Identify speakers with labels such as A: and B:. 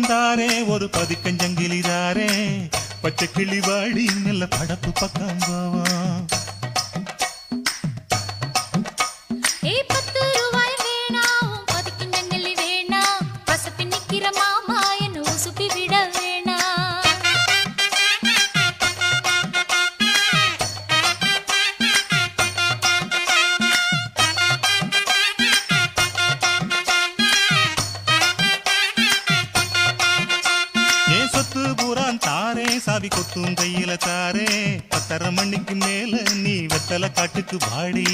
A: தாரே ஒரு பதிக்கஞ்சங்கிலி தாரே பச்சை கிளி வாடி நல்ல படப்பு பக்கம் போவோம். சொத்து பூரான் தாரே சாவி கொத்தும் கையில தாரே 10:30 மணிக்கு மேல நீ வெத்தல காட்டுக்கு பாடி